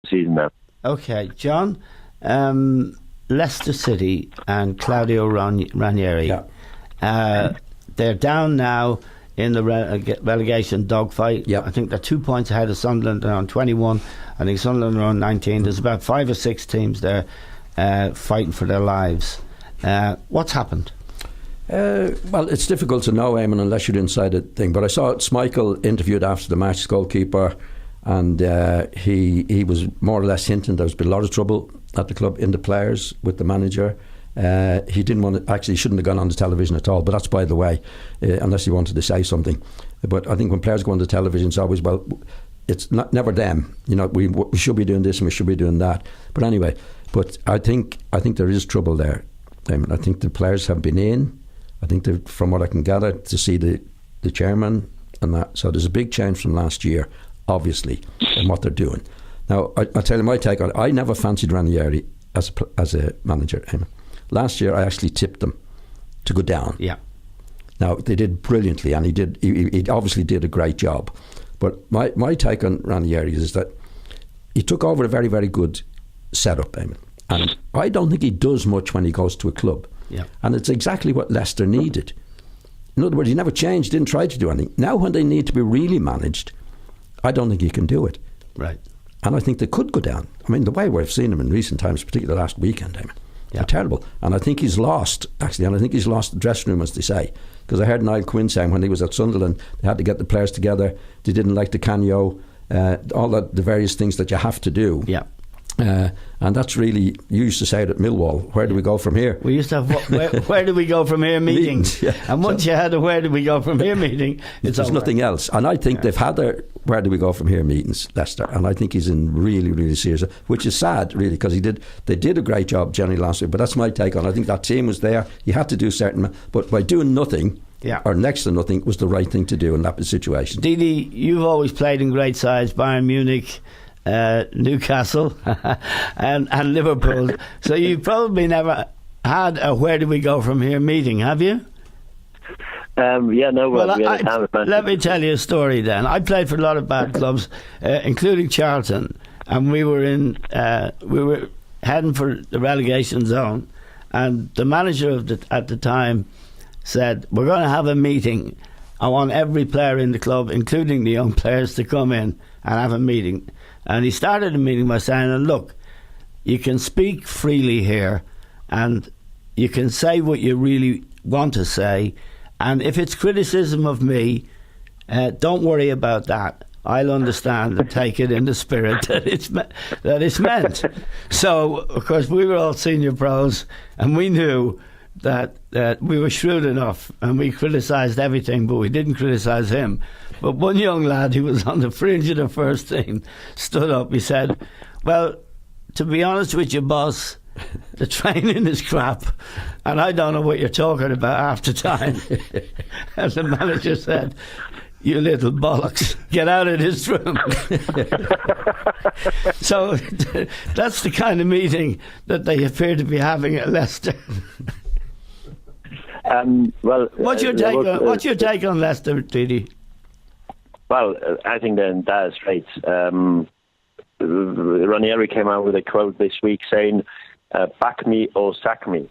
season now. Okay, John. Leicester City and Claudio Ranieri. Yeah. They're down now in the relegation dogfight. Yep. I think they're 2 points ahead of Sunderland. They're on 21. I think Sunderland are on 19. There's about 5 or 6 teams there fighting for their lives. What's happened? Well, it's difficult to know, Eamon, unless you're inside the thing. But I saw Schmeichel interviewed after the match, goalkeeper, and he was more or less hinting there's been a lot of trouble at the club in the players with the manager. He didn't want to, actually, he shouldn't have gone on the television at all, but that's by the way, unless he wanted to say something. But I think when players go on the television, it's always, well, it's never them. You know, we should be doing this and we should be doing that. But anyway, but I think there is trouble there. I think the players have been in. I think from what I can gather, to see the chairman and that. So there's a big change from last year, obviously, in what they're doing. Now, I'll tell you my take on it. I never fancied Ranieri as a manager. Last year, I actually tipped them to go down. Yeah. Now, they did brilliantly, and he obviously did a great job. But my take on Ranieri is that he took over a very, very good setup, Eamon. And I don't think he does much when he goes to a club. Yeah. And it's exactly what Leicester needed. In other words, he never changed, didn't try to do anything. Now when they need to be really managed, I don't think he can do it. Right. And I think they could go down. I mean, the way we've seen him in recent times, particularly last weekend, Eamon, they're terrible. And I think he's lost, actually, and I think he's lost the dressing room, as they say. Because I heard Niall Quinn saying when he was at Sunderland, they had to get the players together, they didn't like the canyo, all the various things that you have to do. Yeah. And that's really, you used to say it at Millwall, where do we go from here? We used to have where do we go from here meetings. Yeah. And once you had a where do we go from here meeting, there's nothing else. And I think they've had their where do we go from here meetings, Leicester, and I think he's in really, really serious, which is sad really, because they did a great job generally last week. But that's my take on it. I think that team was there, he had to do certain, but by doing nothing, or next to nothing, was the right thing to do in that situation. Didi, you've always played in great sides, Bayern Munich, Newcastle and Liverpool, so you probably never had a where do we go from here meeting, have you? Well, let me tell you a story then. I played for a lot of bad clubs, including Charlton, and we were heading for the relegation zone, and the manager at the time said, we're going to have a meeting. I want every player in the club, including the young players, to come in and have a meeting. And he started the meeting by saying, look, you can speak freely here and you can say what you really want to say, and if it's criticism of me, don't worry about that. I'll understand and take it in the spirit that it's meant. So, of course, we were all senior pros, and we knew that we were shrewd enough, and we criticised everything, but we didn't criticise him. But one young lad who was on the fringe of the first team stood up. He said, well, to be honest with you, boss, the training is crap, and I don't know what you're talking about half the time. And the manager said, you little bollocks, get out of this room. So that's the kind of meeting that they appear to be having at Leicester. What's your take on Leicester, Didi? Well, I think they're in dire straits. Ranieri came out with a quote this week saying, back me or sack me.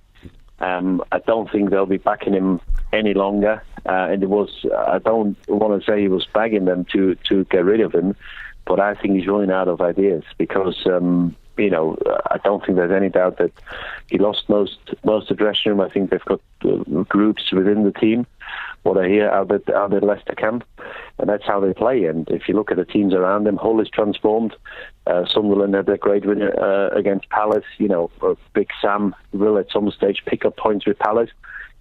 I don't think they'll be backing him any longer. And I don't want to say he was begging them to get rid of him, but I think he's running out of ideas because, I don't think there's any doubt that he lost most of the dressing room. I think they've got groups within the team, what I hear out at Leicester camp, and that's how they play. And if you look at the teams around them, Hull is transformed. Sunderland had a great win against Palace. Big Sam will at some stage pick up points with Palace.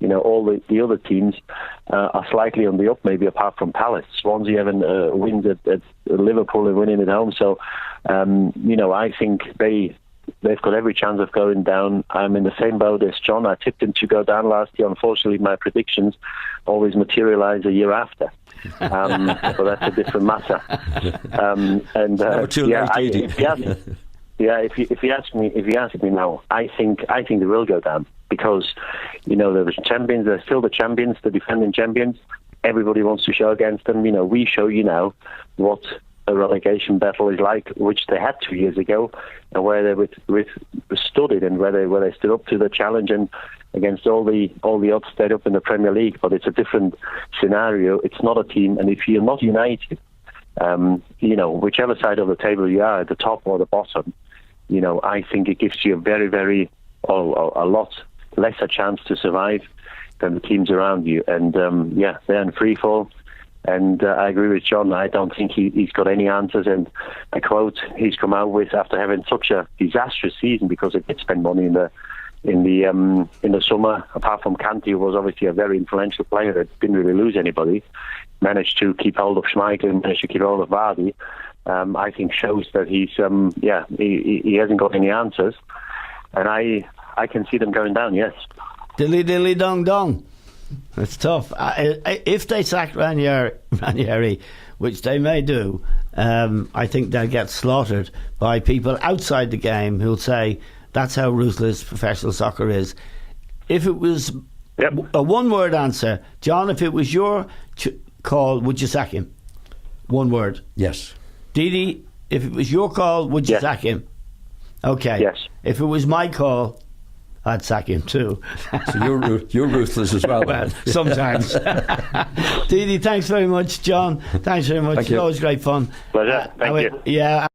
All the other teams are slightly on the up, maybe apart from Palace. Swansea having wins at Liverpool and winning at home. So, I think they've got every chance of going down. I'm in the same boat as John. I tipped them to go down last year. Unfortunately, my predictions always materialise a year after. But that's a different matter. If you ask me now, I think they will go down because they're the champions. They're still the champions, the defending champions. Everybody wants to show against them. We show you now what a relegation battle is like, which they had 2 years ago, and where they withstood it, and where they stood up to the challenge and against all the odds stayed up in the Premier League. But it's a different scenario. It's not a team, and if you're not united, whichever side of the table you are, at the top or the bottom, I think it gives you a lot lesser chance to survive than the teams around you. And they're in free fall. And I agree with John. I don't think he's got any answers. And a quote he's come out with after having such a disastrous season, because it did spend money in the summer. Apart from Kanté, who was obviously a very influential player that didn't really lose anybody, managed to keep hold of Schmeichel, managed to keep hold of Vardy. I think shows that he hasn't got any answers. And I can see them going down. Yes. Dilly dilly dong dong. It's tough. If they sack Ranieri, which they may do, I think they'll get slaughtered by people outside the game who'll say that's how ruthless professional soccer is. If it was a one-word answer, John, if it was your call, would you sack him? One word. Yes. Didi, if it was your call, would you sack him? Okay. Yes. If it was my call, I'd sack him too. So you're ruthless as well. Well, sometimes. Didi, thanks very much. John, thanks very much. It's always great fun. Pleasure. Thank you. Yeah.